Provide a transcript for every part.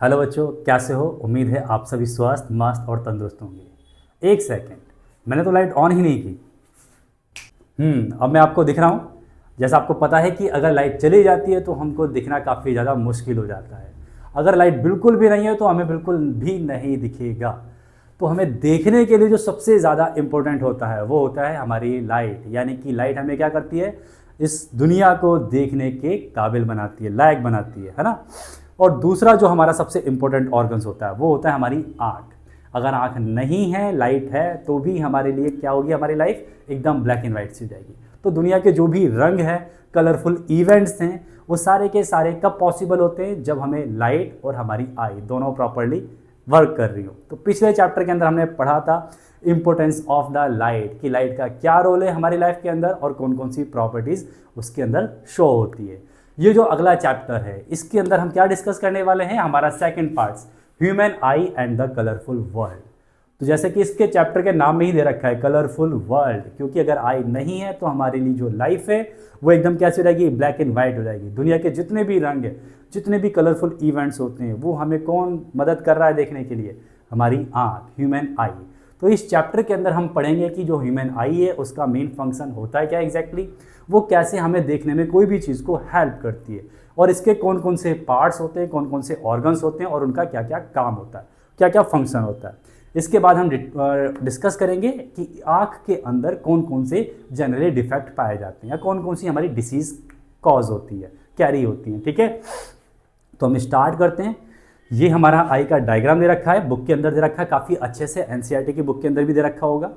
Hello बच्चों, कैसे हो? उम्मीद है आप सभी स्वस्थ, मस्त और तंदुरुस्त होंगे। एक सेकंड, मैंने तो लाइट ऑन ही नहीं की। अब मैं आपको दिख रहा हूँ। जैसा आपको पता है कि अगर लाइट चली जाती है तो हमको दिखना काफ़ी ज़्यादा मुश्किल हो जाता है। अगर लाइट बिल्कुल भी नहीं है तो हमें बिल्कुल भी नहीं दिखेगा। तो हमें देखने के लिए जो सबसे ज़्यादा इम्पोर्टेंट होता है वो होता है हमारी लाइट। यानी कि लाइट हमें क्या करती है? इस दुनिया को देखने के काबिल बनाती है, लायक बनाती है ना। और दूसरा जो हमारा सबसे इम्पोर्टेंट ऑर्गन्स होता है वो होता है हमारी आँख। अगर आँख नहीं है, लाइट है, तो भी हमारे लिए क्या होगी? हमारी लाइफ एकदम ब्लैक एंड वाइट सी हो जाएगी। तो दुनिया के जो भी रंग हैं, कलरफुल इवेंट्स हैं, वो सारे के सारे कब पॉसिबल होते हैं? जब हमें लाइट और हमारी आई दोनों प्रॉपरली वर्क कर रही हो। तो पिछले चैप्टर के अंदर हमने पढ़ा था इंपॉर्टेंस ऑफ द लाइट, कि लाइट का क्या रोल है हमारी लाइफ के अंदर और कौन कौन सी प्रॉपर्टीज़ उसके अंदर शो होती है। ये जो अगला चैप्टर है इसके अंदर हम क्या डिस्कस करने वाले हैं? हमारा second part, human I and the colourful world. तो जैसे कि इसके चैप्टर के नाम में ही दे रखा है कलरफुल वर्ल्ड, क्योंकि अगर आई नहीं है तो हमारे लिए जो लाइफ है वो एकदम कैसी रहेगी? ब्लैक एंड वाइट हो जाएगी। दुनिया के जितने भी रंग है, जितने भी कलरफुल इवेंट्स होते हैं, वो हमें कौन मदद कर रहा है देखने के लिए? हमारी आँख, ह्यूमन आई। तो इस चैप्टर के अंदर हम पढ़ेंगे कि जो ह्यूमन आई है उसका मेन फंक्शन होता है क्या एग्जैक्टली, वो कैसे हमें देखने में कोई भी चीज़ को हेल्प करती है, और इसके कौन कौन से पार्ट्स होते हैं, कौन कौन से ऑर्गन्स होते हैं और उनका क्या क्या काम होता है, क्या क्या फंक्शन होता है। इसके बाद हम डिस्कस करेंगे कि आँख के अंदर कौन कौन से जनरली डिफेक्ट पाए जाते हैं या कौन कौन सी हमारी डिसीज़ कॉज होती है, कैरी होती हैं। ठीक है, तो हम स्टार्ट करते हैं। ये हमारा आई का डायग्राम दे रखा है, बुक के अंदर दे रखा है काफ़ी अच्छे से, एनसीईआरटी की बुक के अंदर भी दे रखा होगा।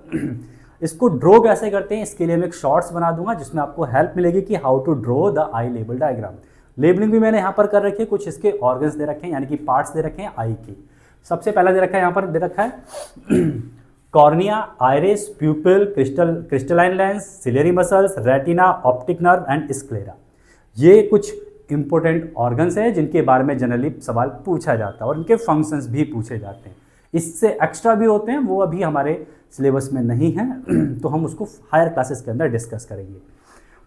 इसको ड्रॉ कैसे करते हैं इसके लिए मैं एक शॉर्ट्स बना दूंगा जिसमें आपको हेल्प मिलेगी कि how to draw the eye label diagram. Labelling भी मैंने यहाँ पर कर रखी है, कुछ इसके ऑर्गन्स दे रखे हैं यानी कि पार्ट्स दे रखे हैं आई की। सबसे पहला दे रखा है, यहाँ पर दे रखा है cornea, iris, pupil, crystalline lens, ciliary muscles, retina, optic nerve and sclera. ये कुछ इंपॉर्टेंट ऑर्गन्स हैं जिनके बारे में जनरली सवाल पूछा जाता है और इनके फंक्शंस भी पूछे जाते हैं। इससे एक्स्ट्रा भी होते हैं, वो अभी हमारे सिलेबस में नहीं है, तो हम उसको हायर क्लासेस के अंदर डिस्कस करेंगे।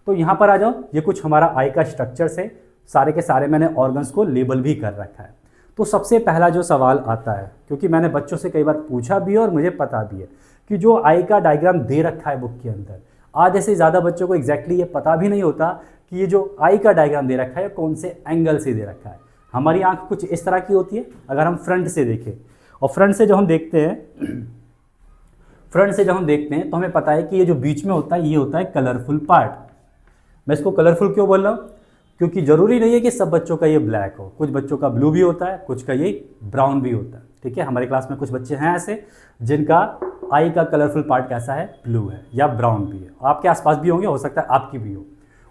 तो यहाँ पर आ जाओ, ये कुछ हमारा आई का स्ट्रक्चर्स है, सारे के सारे मैंने ऑर्गन्स को लेबल भी कर रखा है। तो सबसे पहला जो सवाल आता है, क्योंकि मैंने बच्चों से कई बार पूछा भी है और मुझे पता भी है कि जो आई का डायग्राम दे रखा है बुक के अंदर, आधे से ज़्यादा बच्चों को एग्जैक्टली ये पता भी नहीं होता कि ये जो आई का डायग्राम दे रखा है कौन से एंगल से दे रखा है। हमारी आंख कुछ इस तरह की होती है अगर हम फ्रंट से देखें, और फ्रंट से जब हम देखते हैं तो हमें पता है कि ये जो बीच में होता है ये होता है कलरफुल पार्ट। मैं इसको कलरफुल क्यों बोल रहा हूँ? क्योंकि ज़रूरी नहीं है कि सब बच्चों का ये ब्लैक हो, कुछ बच्चों का ब्लू भी होता है, कुछ का ये ब्राउन भी होता है। ठीक है, हमारे क्लास में कुछ बच्चे हैं ऐसे जिनका आई का कलरफुल पार्ट कैसा है? ब्लू है या ब्राउन भी है। आपके आसपास भी होंगे, हो सकता है आपकी भी हो।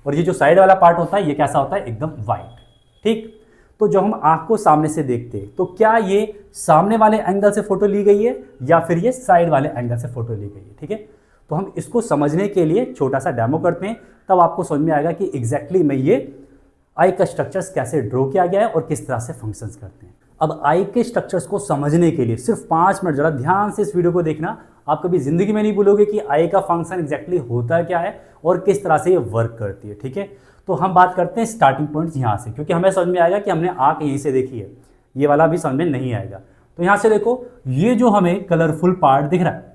और ये जो साइड वाला पार्ट होता है ये कैसा होता है? एकदम वाइट। ठीक, तो जब हम आँख को सामने से देखते हैं तो क्या ये सामने वाले एंगल से फोटो ली गई है या फिर ये साइड वाले एंगल से फोटो ली गई है? ठीक है, तो हम इसको समझने के लिए छोटा सा डेमो करते हैं, तब आपको समझ में आएगा कि एग्जैक्टली में ये आई का स्ट्रक्चर्स कैसे ड्रॉ किया गया है और किस तरह से फंक्शंस करते हैं। अब आई के स्ट्रक्चर्स को समझने के लिए सिर्फ 5 मिनट जरा ध्यान से इस वीडियो को देखना। आप कभी जिंदगी में नहीं भूलोगे कि आई का फंक्शन एग्जैक्टली होता क्या है और किस तरह से ये वर्क करती है। ठीक है, तो हम बात करते हैं स्टार्टिंग पॉइंट्स यहाँ से, क्योंकि हमें समझ में आएगा कि हमने आँख यहीं से देखी है, ये वाला भी समझ में नहीं आएगा। तो यहाँ से देखो, ये जो हमें कलरफुल पार्ट दिख रहा है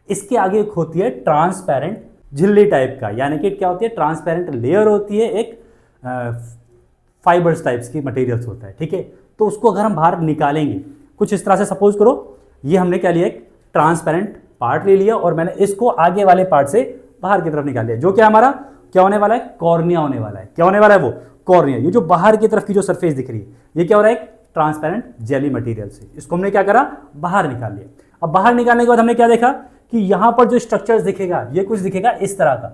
इसके आगे एक होती है ट्रांसपेरेंट झिल्ली टाइप का, यानी कि क्या होती है? ट्रांसपेरेंट लेयर होती है, एक फाइबर्स टाइप्स की मटेरियल्स होता है। ठीक है, तो उसको अगर हम बाहर निकालेंगे कुछ इस तरह से, सपोज करो ये हमने क्या लिया? एक ट्रांसपेरेंट पार्ट ले लिया और मैंने इसको आगे वाले पार्ट से बाहर की तरफ निकाल लिया, जो क्या हमारा क्या होने वाला है? कॉर्निया होने वाला है। क्या होने वाला है? वो कॉर्निया। ये जो बाहर की तरफ की जो सरफेस दिख रही है ये क्या हो रहा है? एक ट्रांसपेरेंट जेली मटेरियल से। इसको हमने क्या करा? बाहर निकाल लिया। अब बाहर निकालने के बाद हमने क्या देखा कि यहाँ पर जो स्ट्रक्चर्स दिखेगा ये कुछ दिखेगा इस तरह का।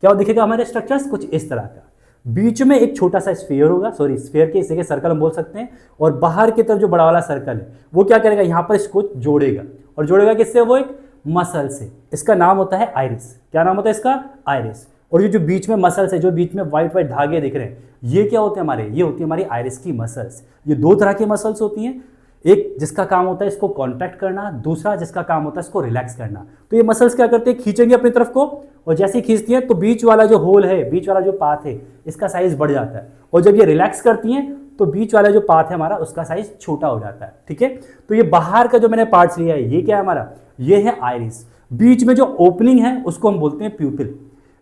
क्या दिखेगा? हमारे स्ट्रक्चर्स कुछ इस तरह का। बीच में एक छोटा सा स्फीयर होगा, सॉरी स्फीयर के इस जगह सर्कल हम बोल सकते हैं, और बाहर की तरफ जो बड़ा वाला सर्कल है वो क्या करेगा? यहाँ पर इसको जोड़ेगा, और जोड़ेगा किससे? वो एक मसल से। इसका नाम होता है आइरिस। क्या नाम होता है इसका? आइरिस। और ये जो बीच में मसल्स है, जो बीच में व्हाइट व्हाइट धागे दिख रहे हैं, ये क्या होते हैं हमारे? ये होती है हमारी आइरिस की मसल्स। ये 2 तरह की मसल्स होती हैं, एक जिसका काम होता है इसको कॉन्ट्रैक्ट करना, दूसरा जिसका काम होता है इसको रिलैक्स करना। तो ये मसल्स क्या करते हैं? खींचेंगे अपनी तरफ को, और जैसे ही खींचती हैं तो बीच वाला जो होल है, बीच वाला जो पाथ है, इसका साइज बढ़ जाता है, और जब ये रिलैक्स करती हैं तो बीच वाला जो पार्ट है हमारा उसका साइज छोटा हो जाता है। ठीक है, तो ये बाहर का जो मैंने पार्ट्स लिया है ये क्या है हमारा, ये है आइरिस। बीच में जो ओपनिंग है उसको हम बोलते हैं प्यूपिल।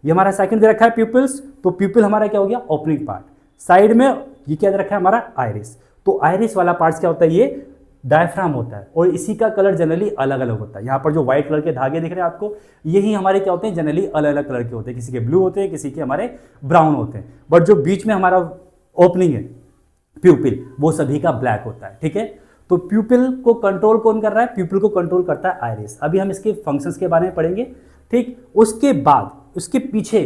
ये हमारा सेकंड दे रखा है प्यूपिल्स, तो प्यूपिल हमारा क्या हो गया, ओपनिंग पार्ट। साइड में ये क्या दे रखा है हमारा, आइरिस। तो आइरिस वाला पार्ट क्या होता है, ये डायफ्राम होता है और इसी का कलर जनरली अलग अलग होता है। यहाँ पर जो व्हाइट कलर के धागे दिख रहे हैं आपको, यही हमारे क्या होते हैं, जनरली अलग अलग कलर के होते हैं। किसी के ब्लू होते हैं, किसी के हमारे ब्राउन होते हैं, बट जो बीच में हमारा ओपनिंग है प्यूपिल, वो सभी का ब्लैक होता है। ठीक है, तो प्यूपिल को कंट्रोल कौन कर रहा है, प्यूपिल को कंट्रोल करता है आइरिस। अभी हम इसके फंक्शंस के बारे में पढ़ेंगे। ठीक, उसके बाद उसके पीछे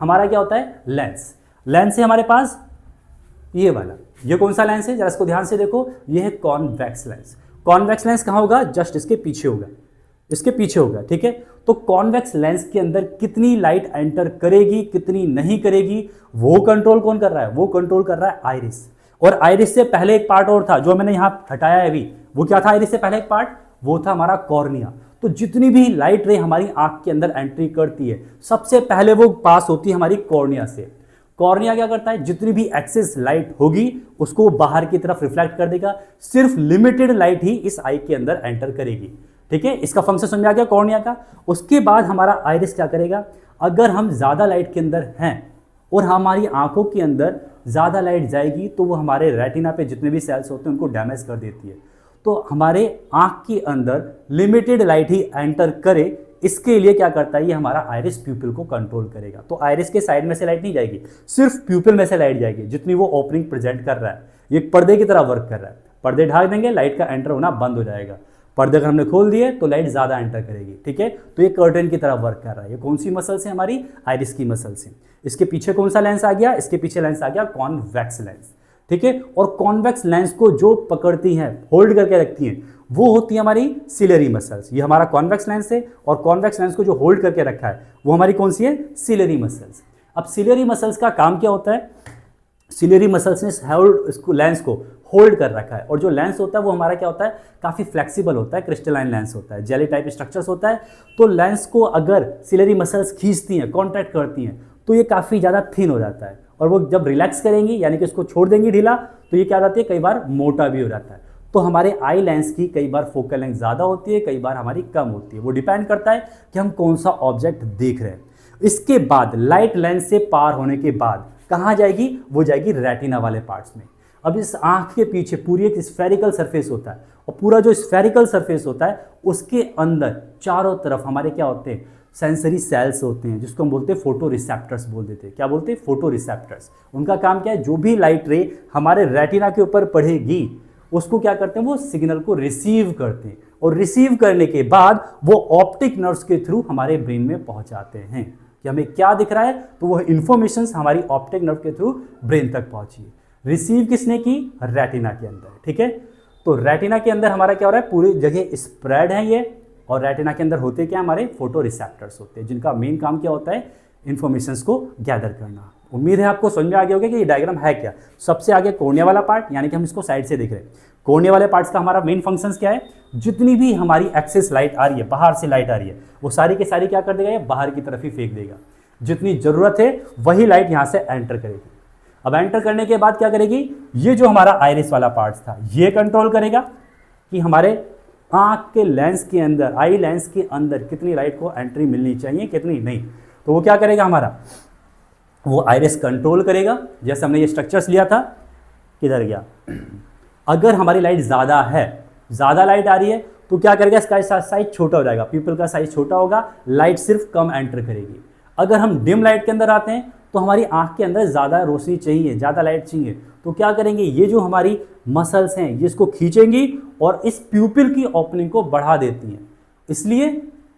हमारा क्या होता है, लेंस। लेंस है हमारे पास ये वाला, ये कौन सा लेंस है, जरा इसको ध्यान से देखो, ये है कॉन्वेक्स लेंस। कॉन्वेक्स लेंस कहाँ होगा, जस्ट इसके पीछे होगा, इसके पीछे होगा। ठीक है, तो कॉन्वेक्स लेंस के अंदर कितनी लाइट एंटर करेगी, कितनी नहीं करेगी, वो कंट्रोल कौन कर रहा है, वो कंट्रोल कर रहा है आइरिस। और आइरिस से पहले एक पार्ट और था जो मैंने यहाँ हटाया है अभी, वो क्या था आइरिस से पहले एक पार्ट, वो था हमारा कॉर्निया। तो जितनी भी लाइट रे हमारी आंख के अंदर एंट्री करती है, सबसे पहले वो पास होती है हमारी कॉर्निया से। कॉर्निया क्या करता है, जितनी भी एक्सेस लाइट होगी उसको बाहर की तरफ रिफ्लेक्ट कर देगा, सिर्फ लिमिटेड लाइट ही इस आई के अंदर एंटर करेगी। ठीक है, इसका फंक्शन समझ आ गया कॉर्निया का। उसके बाद हमारा आइरिस क्या करेगा, अगर हम ज्यादा लाइट के अंदर हैं और हमारी आंखों के अंदर ज्यादा लाइट जाएगी तो वो हमारे रेटिना पे जितने भी सेल्स होते हैं उनको डैमेज कर देती है। तो हमारे आंख के अंदर लिमिटेड लाइट ही एंटर करे, इसके लिए क्या करता है, ये हमारा आइरिस प्यूपिल को कंट्रोल करेगा। तो आइरिस के साइड में से लाइट नहीं जाएगी, सिर्फ प्यूपिल में से लाइट जाएगी, जितनी वो ओपनिंग प्रेजेंट कर रहा है। ये पर्दे की तरह वर्क कर रहा है, पर्दे ढाक देंगे लाइट का एंटर होना बंद हो जाएगा, पर्दे अगर हमने खोल दिए तो लाइट ज्यादा एंटर करेगी। ठीक है, तो ये कर्टन की तरह वर्क कर रहा है। ये कौन सी मसल से, हमारी आइरिस की मसल से। इसके पीछे कौन सा लेंस आ गया, इसके पीछे लेंस आ गया कॉन्वेक्स लेंस। ठीक है, और कॉन्वेक्स लेंस को जो पकड़ती हैं, होल्ड करके रखती हैं, वो होती है हमारी सिलेरी मसल्स। ये हमारा कॉन्वेक्स लेंस है और कॉन्वेक्स लेंस को जो होल्ड करके रखा है वो हमारी कौन सी है, सिलेरी मसल्स। अब सिलेरी मसल्स का काम क्या होता है, सिलेरी मसल्स ने इसको लेंस को होल्ड कर रखा है। और जो लेंस होता है वो हमारा क्या होता है, काफ़ी फ्लेक्सिबल होता है, क्रिस्टलाइन लेंस होता है, जेली टाइप स्ट्रक्चर्स होता है। तो लेंस को अगर सिलेरी मसल्स खींचती हैं, कॉन्ट्रैक्ट करती हैं, तो ये काफ़ी ज़्यादा थिन हो जाता है। और वो जब रिलैक्स करेंगी, यानी कि इसको छोड़ देंगी ढीला, तो ये क्या हो जाती है, कई बार मोटा भी हो जाता है। तो हमारे आई लेंस की कई बार फोकल लेंथ ज़्यादा होती है, कई बार हमारी कम होती है। वो डिपेंड करता है कि हम कौन सा ऑब्जेक्ट देख रहे हैं। इसके बाद लाइट लेंस से पार होने के बाद कहाँ जाएगी, वो जाएगी रेटिना वाले पार्ट्स में। अब इस आंख के पीछे पूरी एक स्फेरिकल सरफेस होता है, और पूरा जो स्फेरिकल सरफेस होता है उसके अंदर चारों तरफ हमारे क्या होते हैं, सेंसरी सेल्स होते हैं, जिसको हम बोलते हैं फोटो रिसेप्टर्स बोल देते हैं। क्या बोलते हैं, फोटो रिसेप्टर्स। उनका काम क्या है, जो भी लाइट रे हमारे रेटिना के ऊपर पड़ेगी उसको क्या करते हैं, वो सिग्नल को रिसीव करते हैं, और रिसीव करने के बाद वो ऑप्टिक नर्व्स के थ्रू हमारे ब्रेन में पहुंचाते हैं कि हमें क्या दिख रहा है। तो वो इंफॉर्मेशन हमारी ऑप्टिक नर्व के थ्रू ब्रेन तक पहुंची। रिसीव किसने की, रेटिना के अंदर। ठीक है, तो रेटिना के अंदर हमारा क्या हो रहा है, पूरी जगह स्प्रेड है ये, और रेटिना के अंदर होते क्या, हमारे फोटो रिसेप्टर्स होते हैं, जिनका मेन काम क्या होता है, इंफॉर्मेशंस को गैदर करना। उम्मीद है आपको समझ में आ गया होगा कि ये डायग्राम है क्या। सबसे आगे कॉर्निया वाला पार्ट, यानी कि हम इसको साइड से देख रहे हैं। कॉर्निया वाले पार्ट्स का हमारा मेन फंक्शंस क्या है, जितनी भी हमारी एक्सेस लाइट आ रही है, बाहर से लाइट आ रही है, वो सारी की सारी क्या कर देगा, ये बाहर की तरफ ही फेंक देगा। जितनी जरूरत है वही लाइट यहाँ से एंटर करेगी। अब एंटर करने के बाद क्या करेगी, ये जो हमारा आइरिस वाला पार्ट था ये कंट्रोल करेगा कि हमारे आंख के लेंस के अंदर, आई लेंस के अंदर कितनी लाइट को एंट्री मिलनी चाहिए, कितनी नहीं। तो वो क्या करेगा, हमारा वो आइरिस कंट्रोल करेगा। जैसे हमने ये स्ट्रक्चर्स लिया था, किधर गया, अगर हमारी लाइट ज़्यादा है, ज़्यादा लाइट आ रही है, तो क्या करेगा, इसका साइज छोटा हो जाएगा, पीपल का साइज छोटा होगा, लाइट सिर्फ कम एंटर करेगी। अगर हम डिम लाइट के अंदर आते हैं तो हमारी आंख के अंदर ज़्यादा रोशनी चाहिए, ज़्यादा लाइट चाहिए, तो क्या करेंगे, ये जो हमारी मसल्स हैं ये इसको खींचेंगी और इस प्यूपिल की ओपनिंग को बढ़ा देती हैं। इसलिए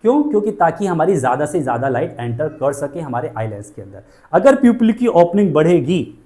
क्यों, क्योंकि ताकि हमारी ज़्यादा से ज़्यादा लाइट एंटर कर सके हमारे आई लेंस के अंदर। अगर प्यूपिल की ओपनिंग बढ़ेगी,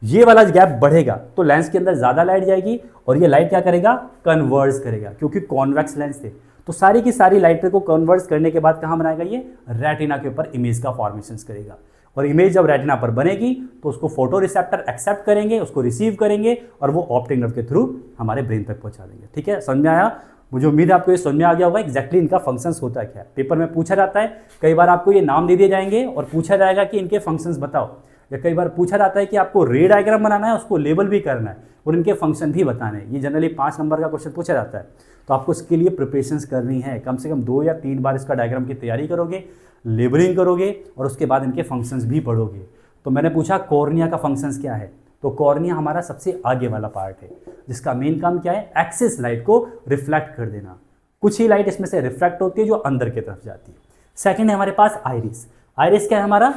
ये वाला गैप बढ़ेगा, तो लेंस के अंदर ज़्यादा लाइट जाएगी और ये लाइट क्या करेगा, कन्वर्ज करेगा, क्योंकि कॉन्वेक्स लेंस है। तो सारी की सारी लाइट को कन्वर्ज करने के बाद कहाँ बनाएगा, ये रेटिना के ऊपर इमेज का फॉर्मेशन करेगा। और इमेज जब रेटिना पर बनेगी तो उसको फोटो रिसेप्टर एक्सेप्ट करेंगे, उसको रिसीव करेंगे और वो ऑप्टिक नर्व के थ्रू हमारे ब्रेन तक पहुंचा देंगे। ठीक है, समझ में आया। मुझे उम्मीद है आपको ये समझ में आ गया होगा एक्जैक्टली इनका फंक्शंस होता है क्या। पेपर में पूछा जाता है, कई बार आपको ये नाम दे दिए जाएंगे और पूछा जाएगा कि इनके फंक्शंस बताओ। या कई बार पूछा जाता है कि आपको रे डायग्राम बनाना है, उसको लेबल भी करना है और इनके फंक्शन भी बताने हैं। ये जनरली 5 नंबर का क्वेश्चन पूछा जाता है, तो आपको इसके लिए प्रिपरेशंस करनी है। कम से कम 2 या 3 बार इसका डायग्राम की तैयारी करोगे, लेबलिंग करोगे और उसके बाद इनके फंक्शंस भी पढ़ोगे। तो मैंने पूछा कॉर्निया का फंक्शंस क्या है, तो कॉर्निया हमारा सबसे आगे वाला पार्ट है जिसका मेन काम क्या है, एक्सिस लाइट को रिफ्लेक्ट कर देना। कुछ ही लाइट इसमें से रिफ्लेक्ट होती है जो अंदर की तरफ जाती है। सेकंड है हमारे पास आइरिस। आइरिस क्या है, हमारा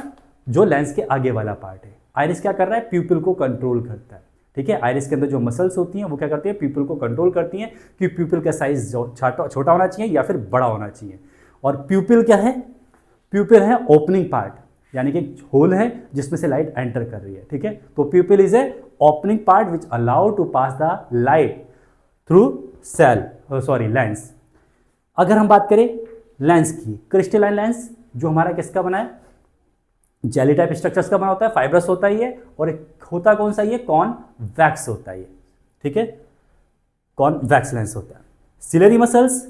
जो लेंस के आगे वाला पार्ट है। आइरिस क्या कर रहा है, प्यूपिल को कंट्रोल करता है। ठीक है, आइरिस के अंदर जो मसल्स होती हैं वो क्या करती है, प्यूपिल को कंट्रोल करती हैं कि प्यूपिल का साइज छोटा होना चाहिए या फिर बड़ा होना चाहिए। और प्यूपिल क्या है, प्यूपिल है ओपनिंग पार्ट, यानी कि होल है जिसमें से लाइट एंटर कर रही है। ठीक है, तो pupil is a opening part which allow to pass the light through lens. अगर हम बात करें लेंस की, क्रिस्टलाइन लेंस जो हमारा किसका बना है, जेली टाइप स्ट्रक्चर्स का बना होता है, फाइब्रस होता ही है, और एक होता कौन सा, ये कॉन्वेक्स होता है। ठीक है, कॉन्वेक्स लेंस होता है। सिलरी मसल्स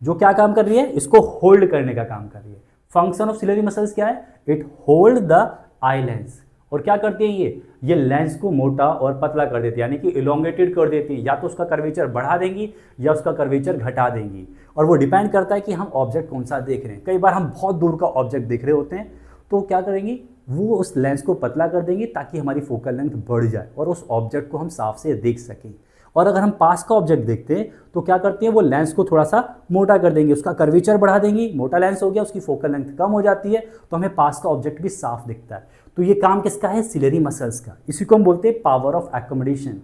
जो क्या काम कर रही है, इसको होल्ड करने का काम कर रही है। फंक्शन ऑफ सिलरी मसल्स क्या है, it hold the eye lens. और क्या करती है ये लेंस को मोटा और पतला कर देती है, यानी कि इलोंगेटेड कर देती है। या तो उसका कर्वेचर बढ़ा देंगी या उसका कर्वेचर घटा देंगी, और वो डिपेंड करता है कि हम ऑब्जेक्ट कौन सा देख रहे हैं। कई बार हम बहुत दूर का ऑब्जेक्ट देख रहे होते हैं तो क्या करेंगी, वो उस लेंस को पतला कर देंगी ताकि हमारी फोकल लेंथ बढ़ जाए और उस ऑब्जेक्ट को हम साफ से देख सकें। और अगर हम पास का ऑब्जेक्ट देखते हैं तो क्या करती है, वो लेंस को थोड़ा सा मोटा कर देंगे, उसका कर्वेचर बढ़ा देंगी। मोटा लेंस हो गया, उसकी फोकल लेंथ कम हो जाती है, तो हमें पास का ऑब्जेक्ट भी साफ दिखता है। तो ये काम किसका है, सिलरी मसल्स का। इसी को हम बोलते हैं power of accommodation.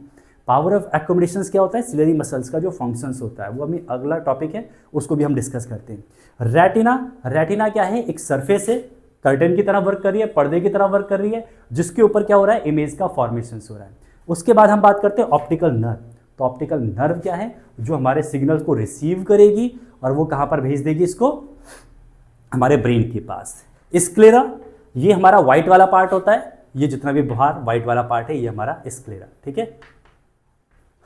Power of accommodation क्या होता है, सिलरी मसल्स का जो फंक्शंस होता है, वो अभी अगला टॉपिक है, उसको भी हम डिस्कस करते हैं। रेटिना क्या है, एक सरफेस है, कर्टेन की तरह वर्क कर रही है, पर्दे की तरह वर्क कर रही है, जिसके ऊपर क्या हो रहा है, इमेज का फॉर्मेशन हो रहा है। उसके बाद हम बात करते हैं ऑप्टिकल नर्व। तो ऑप्टिकल नर्व क्या है, जो हमारे सिग्नल्स को रिसीव करेगी और वो कहाँ पर भेज देगी, इसको हमारे ब्रेन के पास। स्क्लेरा, ये हमारा व्हाइट वाला पार्ट होता है, ये जितना भी बाहर व्हाइट वाला पार्ट है ये हमारा स्क्लेरा। ठीक है,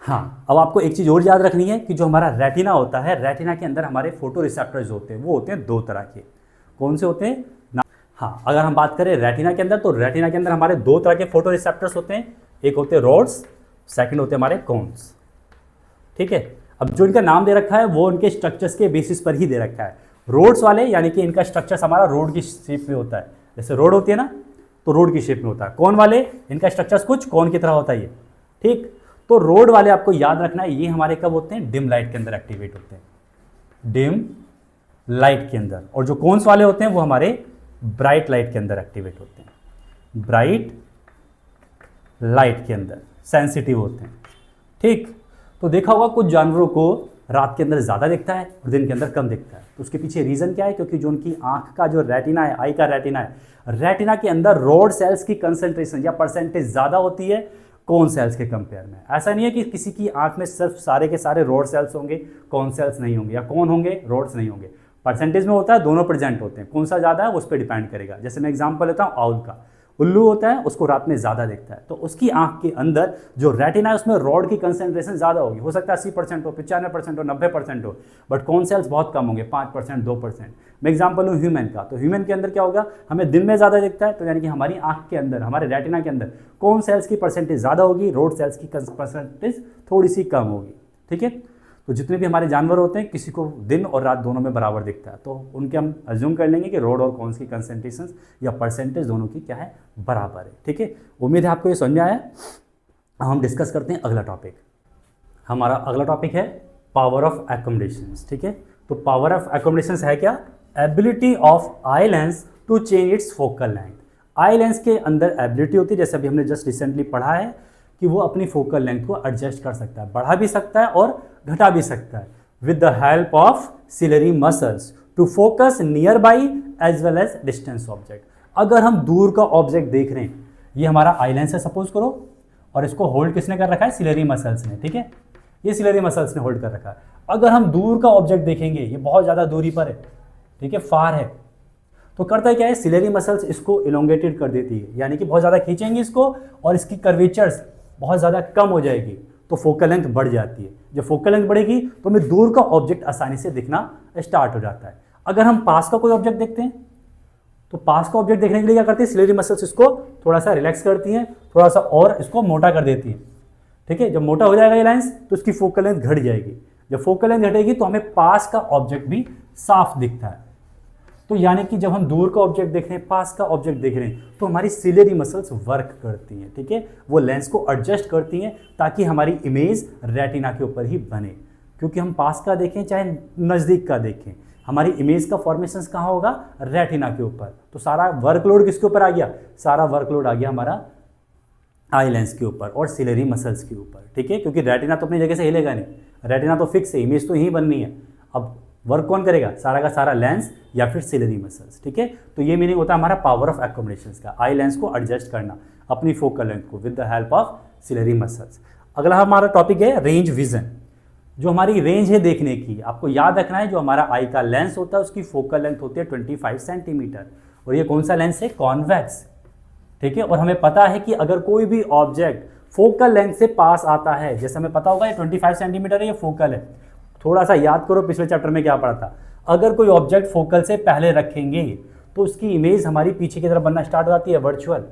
हाँ, अब आपको एक चीज़ और याद रखनी है कि जो हमारा रेटिना होता है, रेटिना के अंदर हमारे फोटो रिसेप्टर्स होते हैं, वो होते हैं 2 तरह के। कौन से होते हैं ना, हाँ, अगर हम बात करें रेटिना के अंदर, तो रेटिना के अंदर हमारे 2 तरह के फोटो रिसेप्टर्स होते हैं। एक होते हैं रोड्स, सेकंड होते हैं हमारे कोन्स। ठीक है, अब जो इनका नाम दे रखा है वो इनके स्ट्रक्चर्स के बेसिस पर ही दे रखा है। रोड्स वाले यानी कि इनका स्ट्रक्चर्स हमारा रोड की शेप में होता है, जैसे रोड होती है ना, तो रोड की शेप में होता है। कोन वाले, इनका स्ट्रक्चर्स कुछ कोन की तरह होता है ये। ठीक, तो रोड वाले आपको याद रखना है, ये हमारे कब होते हैं, डिम लाइट के अंदर एक्टिवेट होते हैं, डिम लाइट के अंदर। और जो कोन्स वाले होते हैं वो हमारे ब्राइट लाइट के अंदर एक्टिवेट होते हैं, ब्राइट लाइट के अंदर सेंसिटिव होते हैं। ठीक, तो देखा होगा कुछ जानवरों को रात के अंदर ज़्यादा दिखता है और दिन के अंदर कम दिखता है। तो उसके पीछे रीज़न क्या है, क्योंकि जो उनकी आँख का जो रेटिना है, आई का रेटिना है, रेटिना के अंदर रोड सेल्स की कंसंट्रेशन या परसेंटेज ज़्यादा होती है कोन सेल्स के कंपेयर में। ऐसा नहीं है कि किसी की आँख में सिर्फ सारे के सारे रोड सेल्स होंगे, कोन सेल्स नहीं होंगे, या कोन होंगे रोड्स नहीं होंगे। परसेंटेज में होता है, दोनों प्रेजेंट होते हैं, कौन सा ज़्यादा है उस पर डिपेंड करेगा। जैसे मैं एग्जांपल लेता हूँ आउल का, उल्लू होता है, उसको रात में ज़्यादा दिखता है, तो उसकी आंख के अंदर जो रेटिना है उसमें रॉड की कंसंट्रेशन ज़्यादा होगी। हो सकता है 80% हो, 95% हो, 90% हो, बट कौन सेल्स बहुत कम होंगे, 5%, 2%। मैं एग्जांपल हूँ ह्यूमन का, तो ह्यूमन के अंदर क्या होगा, हमें दिन में ज़्यादा दिखता है, तो यानी कि हमारी आंख के अंदर, हमारे रेटिना के अंदर कौन सेल्स की परसेंटेज ज़्यादा होगी, रोड सेल्स की परसेंटेज थोड़ी सी कम होगी। ठीक है, तो जितने भी हमारे जानवर होते हैं किसी को दिन और रात दोनों में बराबर दिखता है, तो उनके हम अज्यूम कर लेंगे कि रोड और कॉन्स की कंसंट्रेशन या परसेंटेज दोनों की क्या है, बराबर है। ठीक है, उम्मीद है आपको ये समझ में आया। हम डिस्कस करते हैं अगला टॉपिक। हमारा अगला टॉपिक है पावर ऑफ एकोमोडेशंस। ठीक है, तो पावर ऑफ एकोमोडेशंस है क्या, ability of eye lens to change its focal length. Eye lens के अंदर एबिलिटी होती है, जैसे अभी हमने जस्ट रिसेंटली पढ़ा है कि वो अपनी फोकल लेंथ को एडजस्ट कर सकता है, बढ़ा भी सकता है और घटा भी सकता है with the help of ciliary muscles to focus nearby as well as distance object. अगर हम दूर का ऑब्जेक्ट देख रहे हैं, ये हमारा आई लेंस है सपोज करो, और इसको होल्ड किसने कर रखा है, सिलरी मसल्स ने। ठीक है, ये सिलरी मसल्स ने होल्ड कर रखा है। अगर हम दूर का ऑब्जेक्ट देखेंगे, ये बहुत ज़्यादा दूरी पर है, ठीक है, फार है, तो करता है क्या है, सिलरी मसल्स इसको इलोंगेटेड कर देती है, यानी कि बहुत ज़्यादा खींचेंगी इसको और इसकी कर्वेचर्स बहुत ज़्यादा कम हो जाएगी, तो फोकल लेंथ बढ़ जाती है। जब फोकल लेंथ बढ़ेगी तो हमें दूर का ऑब्जेक्ट आसानी से दिखना स्टार्ट हो जाता है। अगर हम पास का कोई ऑब्जेक्ट देखते हैं तो पास का ऑब्जेक्ट देखने के लिए क्या करती है, सिलेरी मसल्स इसको थोड़ा सा रिलैक्स करती हैं, थोड़ा सा और इसको मोटा कर देती हैं। ठीक है, जब मोटा हो जाएगा ये लेंस तो इसकी फोकल लेंथ घट जाएगी। जब फोकल लेंथ घटेगी तो हमें पास का ऑब्जेक्ट भी साफ दिखता है। तो यानी कि जब हम दूर का ऑब्जेक्ट देख रहे हैं, पास का ऑब्जेक्ट देख रहे हैं, तो हमारी सिलेरी मसल्स वर्क करती हैं। ठीक है, वो लेंस को एडजस्ट करती हैं ताकि हमारी इमेज रेटिना के ऊपर ही बने। क्योंकि हम पास का देखें चाहे नज़दीक का देखें, हमारी इमेज का फॉर्मेशन कहाँ होगा, रेटिना के ऊपर। तो सारा वर्कलोड किसके ऊपर आ गया, सारा वर्कलोड आ गया हमारा आई लेंस के ऊपर और सिलेरी मसल्स के ऊपर। ठीक है, क्योंकि रेटिना तो अपनी जगह से हिलेगा नहीं, रेटिना तो फिक्स है, इमेज तो यहीं बननी है। अब वर्क कौन करेगा, सारा का सारा लेंस या फिर सिलेरी मसल्स। ठीक है, तो ये मीनिंग होता है हमारा पावर ऑफ एकोमोडेशन का, आई लेंस को एडजस्ट करना अपनी फोकल लेंथ को with the help of ciliary muscles. अगला हमारा टॉपिक है रेंज विजन। जो हमारी रेंज है देखने की, आपको याद रखना है जो हमारा आई का लेंस होता है उसकी फोकल लेंथ होती है 25 सेंटीमीटर, और ये कौन सा लेंस है, कॉन्वेक्स। ठीक है, और हमें पता है कि अगर कोई भी ऑब्जेक्ट फोकल लेंथ से पास आता है, जैसे हमें पता होगा ये 25 सेंटीमीटर है, ये फोकल है। थोड़ा सा याद करो पिछले चैप्टर में क्या पढ़ा था, अगर कोई ऑब्जेक्ट फोकल से पहले रखेंगे तो उसकी इमेज हमारी पीछे की तरफ बनना स्टार्ट हो जाती है, वर्चुअल।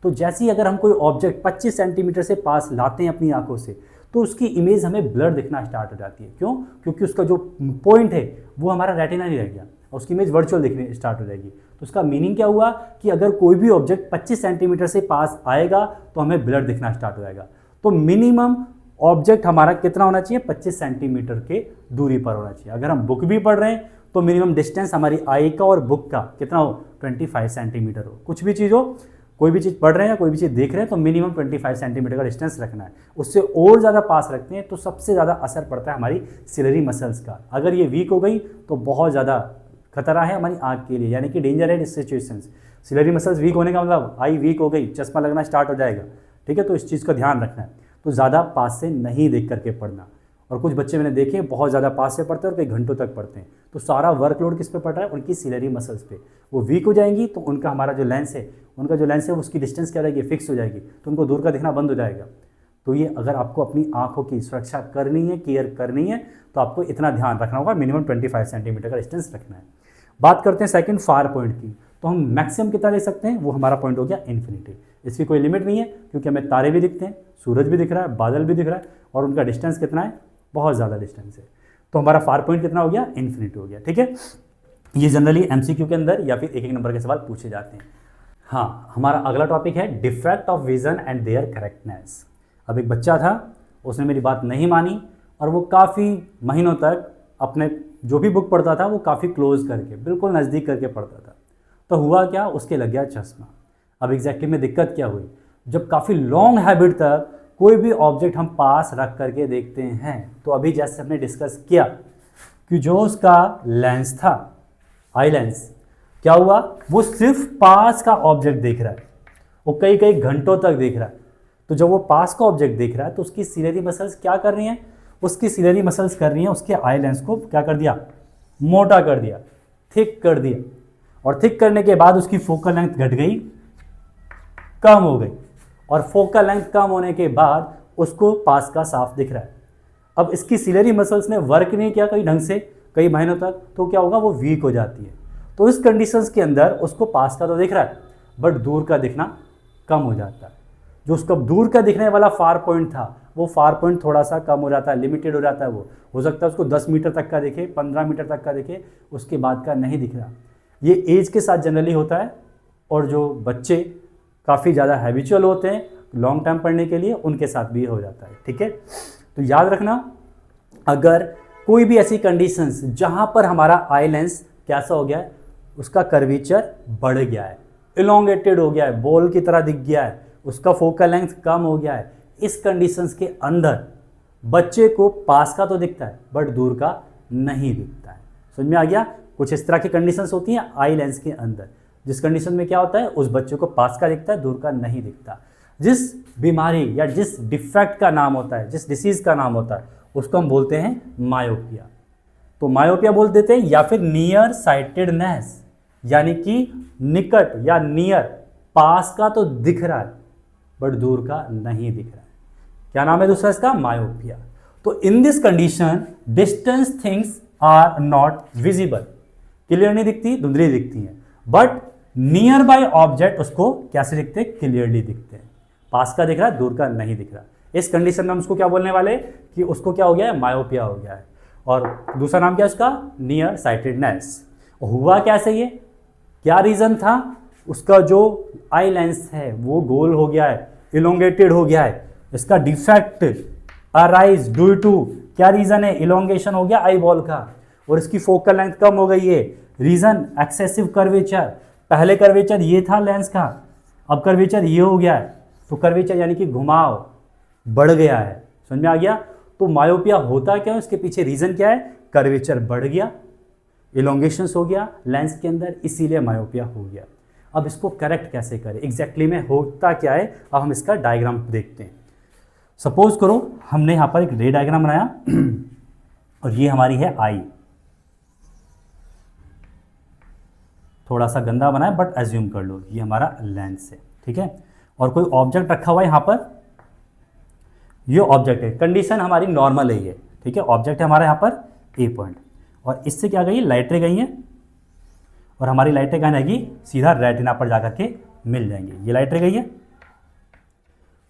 तो जैसे ही अगर हम कोई ऑब्जेक्ट 25 सेंटीमीटर से पास लाते हैं अपनी आंखों से, तो उसकी इमेज हमें ब्लर दिखना स्टार्ट हो जाती है। क्यों, क्योंकि उसका जो पॉइंट है वो हमारा रेटिना नहीं रह गया और उसकी इमेज वर्चुअल दिखने स्टार्ट हो जाएगी। तो उसका मीनिंग क्या हुआ कि अगर कोई भी ऑब्जेक्ट 25 सेंटीमीटर से पास आएगा तो हमें ब्लर दिखना स्टार्ट हो जाएगा। तो मिनिमम ऑब्जेक्ट हमारा कितना होना चाहिए, 25 सेंटीमीटर के दूरी पर होना चाहिए। अगर हम बुक भी पढ़ रहे हैं तो मिनिमम डिस्टेंस हमारी आई का और बुक का कितना हो, 25 सेंटीमीटर हो। कुछ भी चीज़ हो, कोई भी चीज़ पढ़ रहे हैं या कोई भी चीज़ देख रहे हैं तो मिनिमम 25 सेंटीमीटर का डिस्टेंस रखना है। उससे और ज़्यादा पास रखते हैं तो सबसे ज़्यादा असर पड़ता है हमारी सिलेरी मसल्स का। अगर ये वीक हो गई तो बहुत ज़्यादा खतरा है हमारी आँख के लिए, यानी कि डेंजर है सिचुएशंस। सिलेरी मसल्स वीक होने का मतलब आई वीक हो गई, चश्मा लगना स्टार्ट हो जाएगा। ठीक है, तो इस चीज़ का ध्यान रखना है। तो ज़्यादा पास से नहीं देख करके पढ़ना। और कुछ बच्चे मैंने देखे बहुत ज़्यादा पास से पढ़ते हैं और कई घंटों तक पढ़ते हैं, तो सारा वर्कलोड किस पे पड़ रहा है, उनकी सिलेरी मसल्स पे। वो वीक हो जाएंगी तो उनका हमारा जो लेंस है, उनका जो लेंस है उसकी डिस्टेंस क्या रहेगी, फिक्स हो जाएगी, तो उनको दूर का दिखना बंद हो जाएगा। तो ये अगर आपको अपनी आँखों की सुरक्षा करनी है, केयर करनी है, तो आपको इतना ध्यान रखना होगा, मिनिमम 25 सेंटीमीटर का डिस्टेंस रखना है। बात करते हैं सेकंड फार पॉइंट की। तो हम मैक्सिमम कितना ले सकते हैं, वो हमारा पॉइंट हो गया इन्फिनिटी। इसकी कोई लिमिट नहीं है क्योंकि हमें तारे भी दिखते हैं, सूरज भी दिख रहा है, बादल भी दिख रहा है, और उनका डिस्टेंस कितना है, बहुत ज़्यादा डिस्टेंस है। तो हमारा फार पॉइंट कितना हो गया, इन्फिनिटी हो गया। ठीक है, ये जनरली एमसीक्यू के अंदर या फिर एक नंबर के सवाल पूछे जाते हैं। हाँ, हमारा अगला टॉपिक है defect of vision and their correctness. अब एक बच्चा था, उसने मेरी बात नहीं मानी और वो काफ़ी महीनों तक अपने जो भी बुक पढ़ता था वो काफ़ी क्लोज करके, बिल्कुल नज़दीक करके पढ़ता था। तो हुआ क्या, उसके लग गया चश्मा। अब एग्जैक्टली में दिक्कत क्या हुई, जब काफ़ी लॉन्ग हैबिट तक कोई भी ऑब्जेक्ट हम पास रख करके देखते हैं, तो अभी जैसे हमने डिस्कस किया कि जो उसका लेंस था, आई लेंस, क्या हुआ, वो सिर्फ पास का ऑब्जेक्ट देख रहा है, वो कई कई घंटों तक देख रहा है। तो जब वो पास का ऑब्जेक्ट देख रहा है तो उसकी सिलेरी मसल्स क्या कर रही हैं, उसकी सिलेरी मसल्स कर रही हैं उसके आई लेंस को क्या कर दिया, मोटा कर दिया, थिक कर दिया। और थिक करने के बाद उसकी फोकल लेंथ घट गई, कम हो गई, और फोकल लेंथ कम होने के बाद उसको पास का साफ दिख रहा है। अब इसकी सिलेरी मसल्स ने वर्क नहीं किया कई ढंग से कई महीनों तक, तो क्या होगा, वो वीक हो जाती है। तो इस कंडीशंस के अंदर उसको पास का तो दिख रहा है बट दूर का दिखना कम हो जाता है। जो उसका दूर का दिखने वाला फार पॉइंट था वो फार पॉइंट थोड़ा सा कम हो जाता है, लिमिटेड हो जाता है। वो हो सकता है उसको 10 मीटर तक का दिखे, 15 मीटर तक का दिखे, उसके बाद का नहीं दिख रहा। ये एज के साथ जनरली होता है, और जो बच्चे काफ़ी ज़्यादा हैबिचुअल होते हैं लॉन्ग टर्म पढ़ने के लिए, उनके साथ भी हो जाता है। ठीक है, तो याद रखना, अगर कोई भी ऐसी कंडीशंस जहाँ पर हमारा आई लेंस कैसा हो गया है, उसका कर्वेचर बढ़ गया है, इलोंगेटेड हो गया है, बॉल की तरह दिख गया है, उसका फोकल लेंथ कम हो गया है, इस कंडीशंस के अंदर बच्चे को पास का तो दिखता है बट दूर का नहीं दिखता है। समझ में आ गया, कुछ इस तरह की कंडीशंस होती हैं आई लेंस के अंदर, जिस कंडीशन में क्या होता है, उस बच्चे को पास का दिखता है, दूर का नहीं दिखता। जिस बीमारी या जिस डिफेक्ट का नाम होता है, जिस डिसीज का नाम होता है, उसको हम बोलते हैं मायोपिया। तो मायोपिया बोल देते हैं, या फिर नियर साइटेडनेस, यानी कि निकट या नियर, पास का तो दिख रहा है बट दूर का नहीं दिख रहा है। क्या नाम है दूसरा इसका, मायोपिया। तो in this condition distance things are not visible, clear नहीं दिखती, धुंधली दिखती हैं, बट नियर बाय ऑब्जेक्ट उसको कैसे दिखते हैं, क्लियरली दिखते हैं। पास का दिख रहा है, दूर का नहीं दिख रहा। इस कंडीशन में हम उसको क्या बोलने वाले कि उसको क्या हो गया है, मायोपिया हो गया है। और दूसरा नाम क्या है उसका, नियर साइटेडनेस। हुआ कैसे ये, क्या रीजन था, उसका जो आई लेंस है वो गोल हो गया है, इलोंगेटेड हो गया है। इसका डिफेक्ट अराइज ड्यू टू, क्या रीजन है, इलोंगेशन हो गया आई बॉल का, और इसकी फोकल लेंथ कम हो गई है। रीजन एक्सेसिव कर्वेचर, पहले कर्वेचर ये था लेंस का, अब कर्वेचर ये हो गया है। तो कर्वेचर यानी कि घुमाव बढ़ गया है, समझ में आ गया। तो मायोपिया होता क्या है, उसके पीछे रीजन क्या है, कर्वेचर बढ़ गया, इलोंगेशन हो गया लेंस के अंदर, इसीलिए मायोपिया हो गया। अब इसको करेक्ट कैसे करें, एग्जैक्टली में होता क्या है, अब हम इसका डायग्राम देखते हैं। सपोज करो हमने यहाँ पर एक रे डायग्राम बनाया और ये हमारी है आई, थोड़ा सा गंदा बना है बट एज्यूम कर लो ये हमारा लेंस है, ठीक है। और कोई ऑब्जेक्ट रखा हुआ है यहाँ पर, ये ऑब्जेक्ट है, कंडीशन हमारी नॉर्मल है ये, ठीक है। ऑब्जेक्ट है हमारा यहाँ पर ए पॉइंट, और इससे क्या गई, लाइटें गई हैं, और हमारी लाइटें कहाँ जाएगी, सीधा रेटिना पर जाकर के मिल जाएंगी। ये लाइटें गई है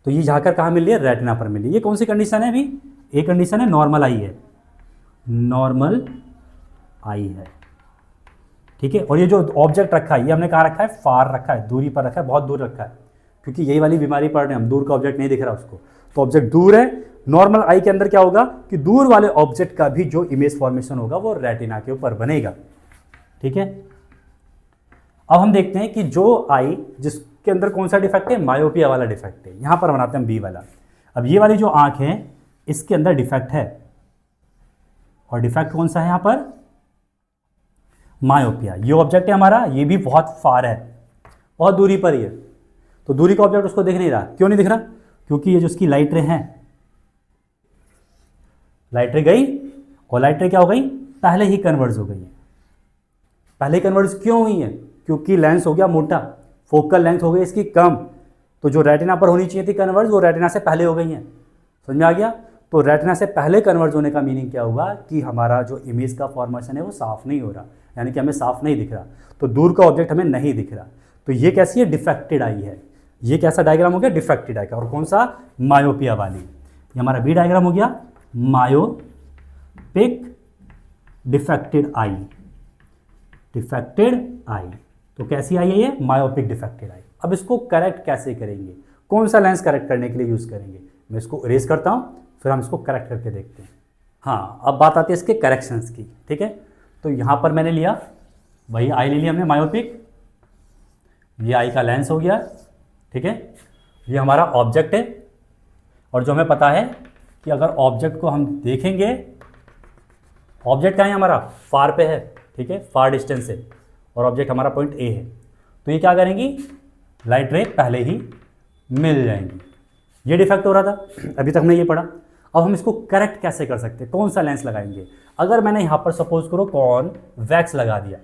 तो ये जाकर कहाँ मिल रही है, रेटिना पर मिल रही है। ये कौन सी कंडीशन है अभी, ए कंडीशन है, नॉर्मल आई है, नॉर्मल आई है, ठीक है। और ये जो ऑब्जेक्ट रखा है ये हमने कहाँ रखा है, फार रखा है, दूरी पर रखा है, बहुत दूर रखा है, क्योंकि यही वाली बीमारी पड़ रही है हम, दूर का ऑब्जेक्ट नहीं दिख रहा उसको, तो ऑब्जेक्ट दूर है। नॉर्मल आई के अंदर क्या होगा कि दूर वाले ऑब्जेक्ट का भी जो इमेज फॉर्मेशन होगा वो रेटिना के ऊपर बनेगा, ठीक है। अब हम देखते हैं कि जो आई जिसके अंदर कौन सा डिफेक्ट है, मायोपिया वाला डिफेक्ट है, यहां पर बनाते हैं हम बी वाला। अब ये वाली जो आंख है इसके अंदर डिफेक्ट है, और डिफेक्ट कौन सा है यहां पर, मायोपिया। ये ऑब्जेक्ट है हमारा, ये भी बहुत फार है, बहुत दूरी पर ही है, तो दूरी का ऑब्जेक्ट उसको दिख नहीं रहा। क्यों नहीं दिख रहा, क्योंकि ये जो उसकी लाइटें हैं, लाइटें गई, और लाइटें क्या हो गई, पहले ही कन्वर्ज हो गई है। पहले कन्वर्ज क्यों हुई है, क्योंकि लेंस हो गया मोटा, फोकल लेंथ हो गई इसकी कम, तो जो रेटिना पर होनी चाहिए थी कन्वर्ज, वो रेटिना से पहले हो गई है, समझ में आ गया। तो रेटिना से पहले कन्वर्ज होने का मीनिंग क्या हुआ कि हमारा जो इमेज का फॉर्मेशन है वो साफ नहीं हो रहा, यानी कि हमें साफ नहीं दिख रहा, तो दूर का ऑब्जेक्ट हमें नहीं दिख रहा। तो ये कैसी है, डिफेक्टेड आई है। ये कैसा डायग्राम हो गया, डिफेक्टेड आई का, और कौन सा, मायोपिया वाली। ये हमारा बी डायग्राम हो गया, मायोपिक डिफेक्टेड आई, डिफेक्टेड आई। तो कैसी आई है ये, मायोपिक डिफेक्टेड आई। अब इसको करेक्ट कैसे करेंगे, कौन सा लेंस करेक्ट करने के लिए यूज करेंगे, मैं इसको इरेज करता हूँ, फिर हम इसको करेक्ट करके देखते हैं। हाँ, अब बात आती है इसके करेक्शंस की, ठीक है। तो यहाँ पर मैंने लिया, वही आई ले लिया हमने मायोपिक, ये आई का लेंस हो गया, ठीक है। ये हमारा ऑब्जेक्ट है, और जो हमें पता है कि अगर ऑब्जेक्ट को हम देखेंगे, ऑब्जेक्ट कहाँ है हमारा, फार पे है, ठीक है, फार डिस्टेंस है, और ऑब्जेक्ट हमारा पॉइंट ए है, तो ये क्या करेंगी, लाइट रे पहले ही मिल जाएंगी। ये डिफेक्ट हो रहा था, अभी तक हमने ये पढ़ा। अब हम इसको करेक्ट कैसे कर सकते हैं, कौन सा लेंस लगाएंगे। अगर मैंने यहाँ पर सपोज करो कॉन्वेक्स लगा दिया,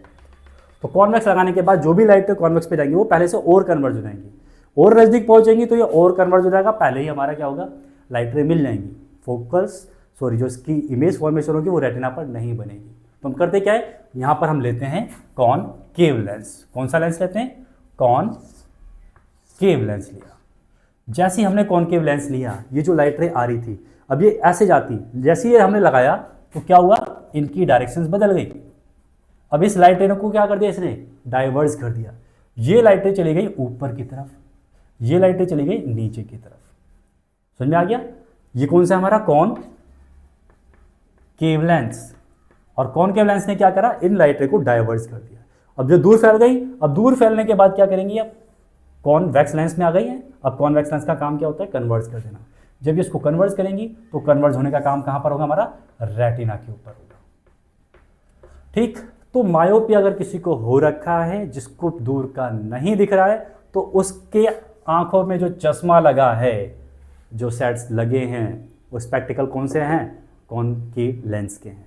तो कॉन्वेक्स लगाने के बाद जो भी लाइट कॉन्वेक्स पे जाएंगी वो पहले से और कन्वर्ज हो जाएंगी, और नज़दीक पहुँचेंगी तो ये और कन्वर्ज हो जाएगा, पहले ही हमारा क्या होगा, लाइट रे मिल जाएंगी, फोकस जो इसकी इमेज फॉर्मेशन होगी वो रेटिना पर नहीं बनेगी। तो हम करते क्या है, यहाँ पर हम लेते हैं कॉनकेव लेंस। कौन सा लेंस लेते हैं, कॉनकेव लेंस लिया। जैसे ही हमने कॉनकेव लेंस लिया, ये जो लाइट रे आ रही थी अब ये ऐसे जाती, जैसे ही हमने लगाया तो क्या हुआ, इनकी डायरेक्शंस बदल गई। अब इस लाइट रे को क्या कर दिया, इसने डाइवर्स कर दिया। ये लाइटें चली गई ऊपर की तरफ, ये लाइटें चली गई नीचे की तरफ, समझ में आ गया। ये कौन सा हमारा कॉनकेव लेंस, और कॉनकेव लेंस ने क्या करा, इन लाइट रे को डाइवर्स कर दिया। अब जो दूर फैल गई, अब दूर फैलने के बाद क्या करेंगी, अब कॉन्वेक्स लेंस में आ गई है। अब कॉन्वेक्स लेंस का काम क्या होता है, कन्वर्ज कर देना। जब इसको कन्वर्ज करेंगी तो कन्वर्ज होने का काम कहां पर होगा, हमारा रेटिना के ऊपर होगा, ठीक। तो मायोपिया अगर किसी को हो रखा है, जिसको दूर का नहीं दिख रहा है, तो उसके आंखों में जो चश्मा लगा है, जो सेट्स लगे हैं, वो स्पेक्टिकल कौन से हैं, कॉनकेव लेंस के हैं,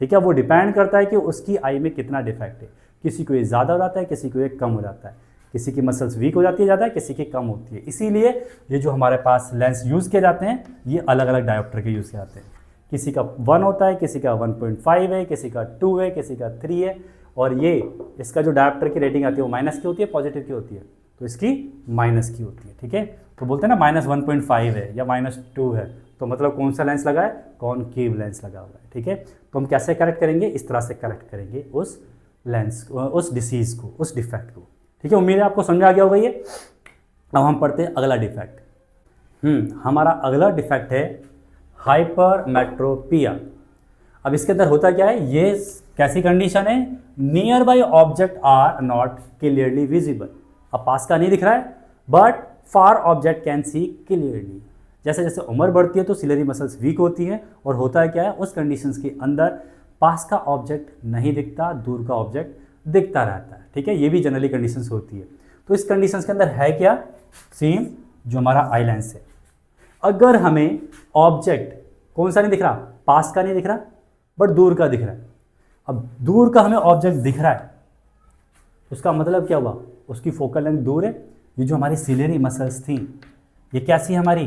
ठीक है। वो डिपेंड करता है कि उसकी आई में कितना डिफेक्ट है। किसी को ये ज़्यादा हो जाता है, किसी को ये कम हो जाता है, किसी की मसल्स वीक हो जाती है ज़्यादा, किसी की कम होती है। इसीलिए ये जो हमारे पास लेंस यूज़ किए जाते हैं, ये अलग अलग डायोप्टर के यूज़ किए जाते हैं। किसी का 1 होता है, किसी का 1.5 है, किसी का 2 है, किसी का 3 है, और ये इसका जो डायोप्टर की रेटिंग आती है वो माइनस की होती है, पॉजिटिव की होती है, तो इसकी माइनस की होती है। ठीक है, तो बोलते हैं ना -1.5 है या -2 है, तो मतलब कौन सा लेंस लगा है, कॉनकेव लेंस लगा हुआ है। ठीक है, तो हम कैसे करेक्ट करेंगे, इस तरह से करेक्ट करेंगे उस लेंस, उस डिसीज़ को, उस डिफेक्ट को। ठीक है, उम्मीद है आपको समझ आ गया होगा ये। अब हम पढ़ते हैं अगला डिफेक्ट। हमारा अगला डिफेक्ट है हाइपरमेट्रोपिया। अब इसके अंदर होता क्या है, ये कैसी कंडीशन है, nearby object are not clearly visible. अब पास का नहीं दिख रहा है but far object can see clearly. जैसे जैसे उम्र बढ़ती है तो सिलरी मसल्स वीक होती हैं और होता है क्या है, उस कंडीशंस के अंदर पास का ऑब्जेक्ट नहीं दिखता, दूर का ऑब्जेक्ट दिखता रहता है। ठीक है, ये भी जनरली कंडीशंस होती है। तो इस कंडीशंस के अंदर है क्या, सेम जो हमारा आई लेंस है। अगर हमें ऑब्जेक्ट कौन सा नहीं दिख रहा, पास का नहीं दिख रहा बट दूर का दिख रहा है। अब दूर का हमें ऑब्जेक्ट दिख रहा है, उसका मतलब क्या हुआ, उसकी फोकल लेंथ दूर है। ये जो हमारी सिलेरी मसल्स थी ये कैसी है हमारी,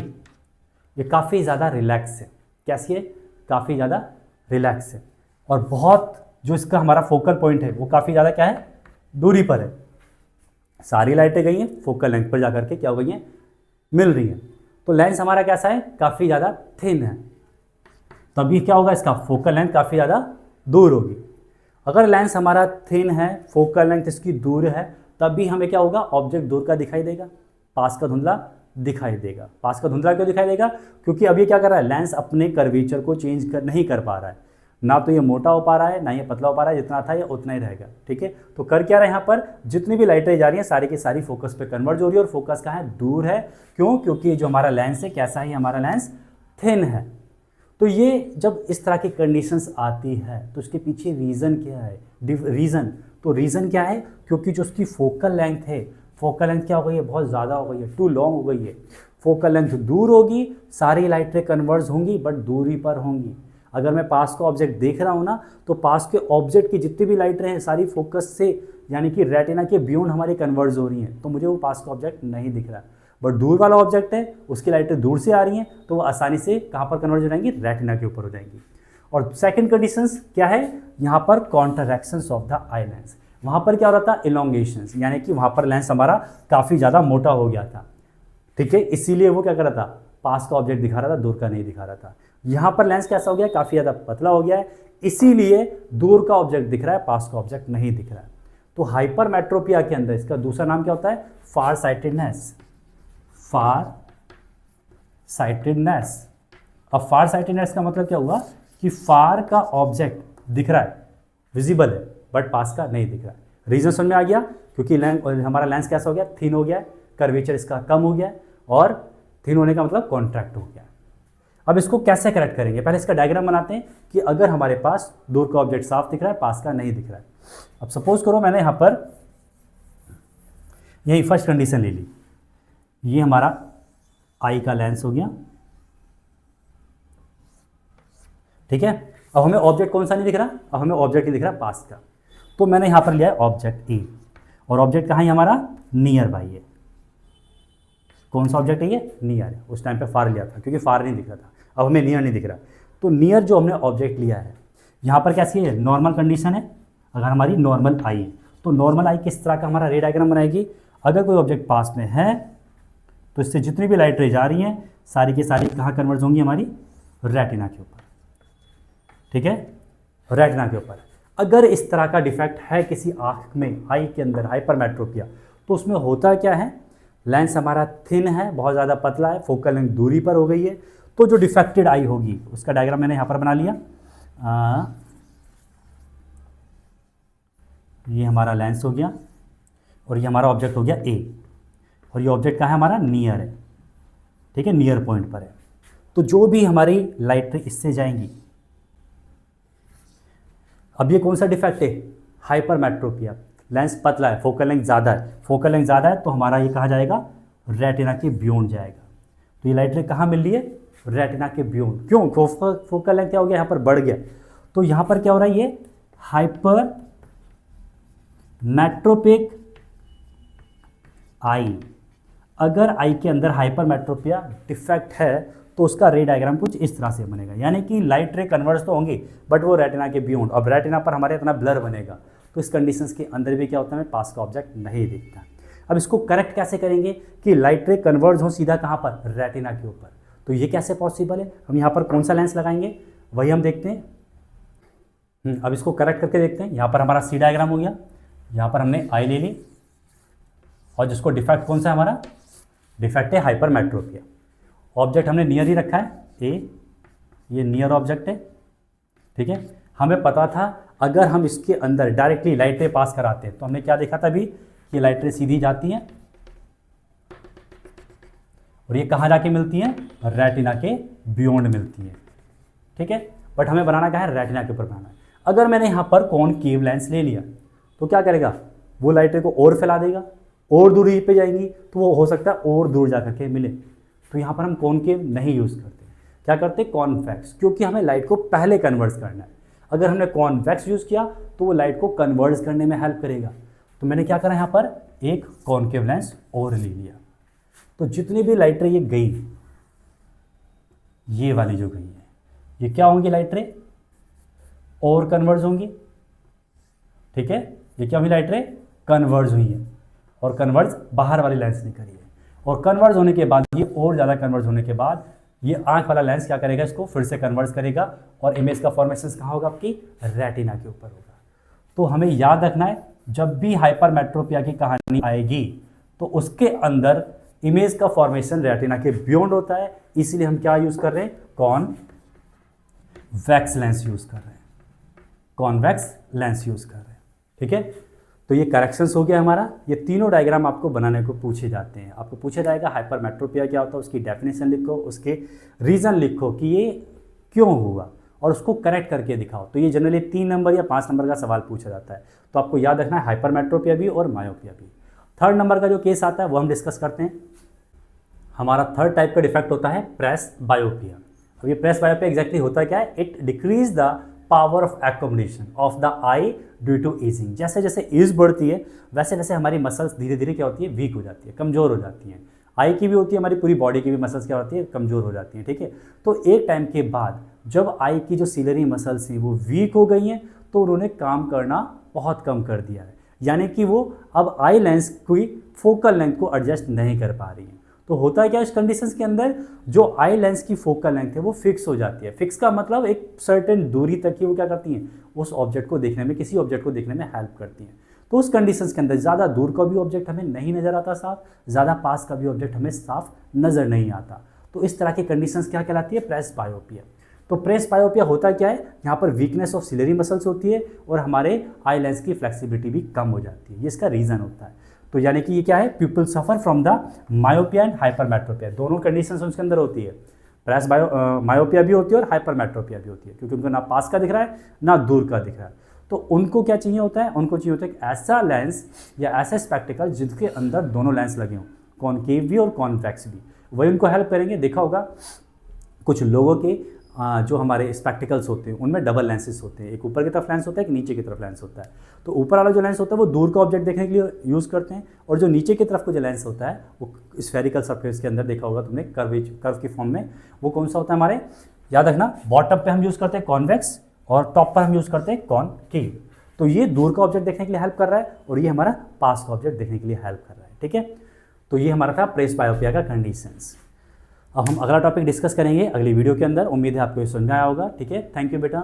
ये काफ़ी ज़्यादा रिलैक्स है। कैसी है, काफ़ी ज़्यादा रिलैक्स है। और बहुत जो इसका हमारा फोकल पॉइंट है वो काफ़ी ज़्यादा क्या है, दूरी पर है। सारी लाइटें गई हैं फोकल लेंथ पर जाकर के क्या हो गई हैं, मिल रही हैं। तो लेंस हमारा कैसा है, काफ़ी ज़्यादा थिन है, तभी क्या होगा, इसका फोकल लेंथ काफ़ी ज़्यादा दूर होगी। अगर लेंस हमारा थिन है, फोकल लेंथ इसकी दूर है, तभी हमें क्या होगा, ऑब्जेक्ट दूर का दिखाई देगा, पास का धुंधला दिखाई देगा। पास का धुंधला क्यों दिखाई देगा, क्योंकि अब ये क्या कर रहा है, लेंस अपने कर्वेचर को चेंज नहीं कर पा रहा है। ना तो ये मोटा हो पा रहा है, ना ये पतला हो पा रहा है, जितना था ये उतना ही रहेगा। ठीक है, तो कर क्या रहा है, यहाँ पर जितनी भी लाइटें जा रही हैं सारी की सारी फोकस पे कन्वर्ज हो रही है, और फोकस कहाँ है, दूर है। क्यों, क्योंकि जो हमारा लेंस है कैसा है, हमारा लेंस थिन है। तो ये जब इस तरह की कंडीशंस आती है तो उसके पीछे रीज़न क्या है, रीज़न क्या है, क्योंकि जो उसकी फोकल लेंथ है, फोकल लेंथ क्या हो गई है, बहुत ज़्यादा हो गई है, टू लॉन्ग हो गई है। फोकल लेंथ दूर होगी, सारी लाइटें कन्वर्ज होंगी बट दूरी पर होंगी। अगर मैं पास का ऑब्जेक्ट देख रहा हूँ ना, तो पास के ऑब्जेक्ट की जितनी भी लाइटें हैं सारी फोकस से यानी कि रेटिना के बियॉन्ड हमारी कन्वर्ज हो रही हैं, तो मुझे वो पास का ऑब्जेक्ट नहीं दिख रहा। बट दूर वाला ऑब्जेक्ट है, उसकी लाइटें दूर से आ रही हैं, तो वो आसानी से कहाँ पर कन्वर्ज हो जाएंगी, रेटिना के ऊपर हो जाएंगी। और सेकंड कंडीशंस क्या है, यहाँ पर contractions of the eye lens. वहाँ पर क्या हो रहा था, इलोंगेशंस, यानी कि वहाँ पर लेंस हमारा काफ़ी ज़्यादा मोटा हो गया था। ठीक है, इसीलिए वो क्या कर रहा था, पास का ऑब्जेक्ट दिखा रहा था, दूर का नहीं दिखा रहा था। यहाँ पर लेंस कैसा हो गया, काफ़ी ज़्यादा पतला हो गया है, इसीलिए दूर का ऑब्जेक्ट दिख रहा है, पास का ऑब्जेक्ट नहीं दिख रहा है। तो हाइपरमेट्रोपिया के अंदर इसका दूसरा नाम क्या होता है, फार साइटेडनेस। फार साइटेडनेस। अब फार साइटेडनेस का मतलब क्या हुआ कि फार का ऑब्जेक्ट दिख रहा है, विजिबल है, बट पास का नहीं दिख रहा है। रीजन समझ में आ गया, क्योंकि हमारा लेंस कैसा हो गया, थिन हो गया है, कर्वेचर इसका कम हो गया है, और थिन होने का मतलब कॉन्ट्रैक्ट हो गया है। अब इसको कैसे करेक्ट करेंगे, पहले इसका डायग्राम बनाते हैं कि अगर हमारे पास दूर का ऑब्जेक्ट साफ दिख रहा है, पास का नहीं दिख रहा है। अब सपोज करो मैंने यहाँ पर यही फर्स्ट कंडीशन ले ली, ये हमारा आई का लेंस हो गया। ठीक है, अब हमें ऑब्जेक्ट कौन सा नहीं दिख रहा, अब हमें ऑब्जेक्ट नहीं दिख रहा पास का, तो मैंने यहाँ पर लिया है ऑब्जेक्ट ए, और ऑब्जेक्ट कहाँ है हमारा, नियर बाई है। कौन सा ऑब्जेक्ट है ये, नियर है। उस टाइम पे फार लिया था क्योंकि फार नहीं दिख रहा था, अब हमें नियर नहीं दिख रहा। तो नियर जो हमने ऑब्जेक्ट लिया है, यहाँ पर कैसी है, नॉर्मल कंडीशन है। अगर हमारी नॉर्मल आई है तो नॉर्मल आई किस तरह का हमारा रे डायग्राम बनाएगी, अगर कोई ऑब्जेक्ट पास में है तो इससे जितनी भी लाइट रे जा रही हैं सारी की सारी कहाँ कन्वर्ज होंगी, हमारी रेटिना के ऊपर। ठीक है, रेटिना के ऊपर। अगर इस तरह का डिफेक्ट है किसी आँख में, आई के अंदर हाइपरमेट्रोपिया, तो उसमें होता क्या है, लेंस हमारा थिन है, बहुत ज़्यादा पतला है, फोकल लेंथ दूरी पर हो गई है, तो जो डिफेक्टेड आई होगी उसका डायग्राम मैंने यहाँ पर बना लिया। ये हमारा लेंस हो गया और ये हमारा ऑब्जेक्ट हो गया ए, और ये ऑब्जेक्ट कहाँ है हमारा, नियर है। ठीक है, नियर पॉइंट पर है। तो जो भी हमारी लाइट इससे जाएंगी, अब ये कौन सा डिफेक्ट है, हाइपरमेट्रोपिया। लेंस पतला है, फोकल लेंथ ज़्यादा है, फोकल लेंथ ज़्यादा है तो हमारा ये कहाँ जाएगा, रेटिना के बियॉन्ड जाएगा। तो ये लाइट रे कहाँ मिल रही है, रेटिना के बियॉन्ड। क्यों, फोकल लेंथ क्या हो गया, यहाँ पर बढ़ गया। तो यहाँ पर क्या हो रहा है, ये हाइपरमेट्रोपिक आई। अगर आई के अंदर हाइपरमेट्रोपिया डिफेक्ट है तो उसका रे डायग्राम कुछ इस तरह से बनेगा, यानी कि लाइट रे कन्वर्ज तो होंगी बट वो रेटिना के बियॉन्ड। अब रेटिना पर हमारे इतना ब्लर बनेगा, तो इस कंडीशंस के अंदर भी क्या होता है, हमें पास का ऑब्जेक्ट नहीं दिखता। अब इसको करेक्ट कैसे करेंगे कि लाइट रे कन्वर्ज हो सीधा कहाँ पर, रेटिना के ऊपर। तो ये कैसे पॉसिबल है, हम यहाँ पर कौन सा लेंस लगाएंगे वही हम देखते हैं। अब इसको करेक्ट करके देखते हैं। यहाँ पर हमारा सी डायग्राम हो गया, यहाँ पर हमने आई ले ली, और जिसको डिफेक्ट कौन सा है हमारा, डिफेक्ट है हाइपरमेट्रोपिया। ऑब्जेक्ट हमने नियर ही रखा है ए, ये नियर ऑब्जेक्ट है, ठीक है। हमें पता था अगर हम इसके अंदर डायरेक्टली लाइट रे पास कराते हैं तो हमने क्या देखा था अभी, ये लाइट रे सीधी जाती हैं और ये कहाँ जाके मिलती हैं, रेटिना के बियॉन्ड मिलती है, ठीक है। बट हमें बनाना क्या है, रेटिना के ऊपर बनाना है। अगर मैंने यहाँ पर कॉनकेव लेंस ले लिया तो क्या करेगा, वो लाइट रे को और फैला देगा, और दूरी पे जाएंगी तो वो हो सकता है और दूर जा करके मिले। तो यहाँ पर हम कॉनकेव नहीं यूज़ करते, क्या करते, कॉन्वेक्स, क्योंकि हमें लाइट को पहले कन्वर्ट करना है। अगर हमने कॉन्वेक्स यूज़ किया तो वो लाइट को कन्वर्ट करने में हेल्प करेगा। तो मैंने क्या करा, यहाँ पर एक कॉनकेव लेंस और ले लिया। तो जितनी भी लाइट रे ये गई, ये वाली जो गई है, ये क्या होंगी, लाइट रे और कन्वर्ज होंगी, ठीक है। ये क्या हुई, लाइट रे कन्वर्ज हुई है, और कन्वर्ज बाहर वाली लेंस ने करी है। और कन्वर्ज होने के बाद ये और ज़्यादा कन्वर्ज होने के बाद ये आंख वाला लेंस क्या करेगा, इसको फिर से कन्वर्ज करेगा, और इमेज का फॉर्मेशन कहाँ होगा, आपकी रेटिना के ऊपर होगा। तो हमें याद रखना है, जब भी हाइपरमेट्रोपिया की कहानी आएगी तो उसके अंदर इमेज का फॉर्मेशन रेटिना के बियॉन्ड होता है। इसलिए हम क्या यूज़ कर रहे हैं, कॉन्वेक्स लेंस यूज़ कर रहे हैं, कॉन्वेक्स लेंस यूज़ कर रहे हैं, ठीक है। तो ये करेक्शंस हो गया हमारा। ये तीनों डायग्राम आपको बनाने को पूछे जाते हैं। आपको पूछा जाएगा हाइपरमेट्रोपिया क्या होता है, उसकी डेफिनेशन लिखो, उसके रीज़न लिखो कि ये क्यों हुआ, और उसको करेक्ट करके दिखाओ। तो ये जनरली 3 नंबर या 5 नंबर का सवाल पूछा जाता है। तो आपको याद रखना है हाइपरमेट्रोपिया भी और मायोपिया भी। थर्ड नंबर का जो केस आता है वो हम डिस्कस करते हैं। हमारा थर्ड टाइप का डिफेक्ट होता है प्रेस बायोपिया। अब ये प्रेस बायोपिया एग्जैक्टली होता क्या है, it decrease the power of accommodation of the eye due to ageing. जैसे जैसे एज बढ़ती है वैसे वैसे हमारी मसल्स धीरे धीरे क्या होती है, वीक हो जाती है, कमज़ोर हो जाती हैं। आई की भी होती है, हमारी पूरी बॉडी की भी मसल्स क्या होती है, कमज़ोर हो जाती हैं, ठीक है। तो एक टाइम के बाद जब आई की जो सिलरी मसल्स हैं वो वीक हो गई हैं तो उन्होंने काम करना बहुत कम कर दिया है, यानी कि वो अब आई लेंस की फोकल लेंथ को एडजस्ट नहीं कर पा रही हैं। तो होता है क्या इस कंडीशंस के अंदर, जो आई लेंस की फोकल लेंथ है वो फिक्स हो जाती है। फिक्स का मतलब एक सर्टेन दूरी तक ही वो क्या करती हैं, उस ऑब्जेक्ट को देखने में, किसी ऑब्जेक्ट को देखने में हेल्प करती हैं। तो उस कंडीशंस के अंदर ज़्यादा दूर का भी ऑब्जेक्ट हमें नहीं नज़र आता साफ, ज़्यादा पास का भी ऑब्जेक्ट हमें साफ नज़र नहीं आता। तो इस तरह की कंडीशंस क्या कहलाती है, प्रेस बायोपिया। तो प्रेस बायोपिया होता क्या है, यहाँ पर वीकनेस ऑफ सिलरी मसल्स होती है और हमारे आई लेंस की फ्लेक्सिबिलिटी भी कम हो जाती है। ये इसका रीज़न होता है। तो यानी कि ये क्या है, people suffer from the myopia and hypermetropia, दोनों कंडीशंस उसके अंदर होती है। प्रेस मायोपिया भी होती है और हाइपरमेट्रोपिया भी होती है, क्योंकि उनको ना पास का दिख रहा है ना दूर का दिख रहा है। तो उनको क्या चाहिए होता है, उनको चाहिए होता है एक ऐसा लेंस या ऐसा स्पेक्टिकल जिसके अंदर दोनों लेंस लगे हों, कॉनकेव भी और कॉन्वेक्स भी, वही उनको हेल्प करेंगे। देखा होगा कुछ लोगों के जो हमारे स्पेक्टिकल्स होते हैं उनमें डबल लेंसेज होते हैं, एक ऊपर की तरफ लेंस होता है, एक नीचे की तरफ लेंस होता है। तो ऊपर वाला जो लेंस होता है वो दूर का ऑब्जेक्ट देखने के लिए यूज़ करते हैं, और जो नीचे की तरफ का जो लेंस होता है वो स्फेरिकल सरफेस के अंदर, देखा होगा तुमने कर्व की फॉर्म में, वो कौन सा होता है हमारे, याद रखना, बॉटम पे हम यूज़ करते हैं कॉन्वेक्स और टॉप पर हम यूज़ करते हैं कॉनकेव। तो ये दूर का ऑब्जेक्ट देखने के लिए हेल्प कर रहा है और ये हमारा पास का ऑब्जेक्ट देखने के लिए हेल्प कर रहा है, ठीक है। तो ये हमारा था प्रेस बायोपिया का कंडीशंस। अब हम अगला टॉपिक डिस्कस करेंगे अगली वीडियो के अंदर। उम्मीद है आपको ये समझ में आया होगा, ठीक है। थैंक यू बेटा।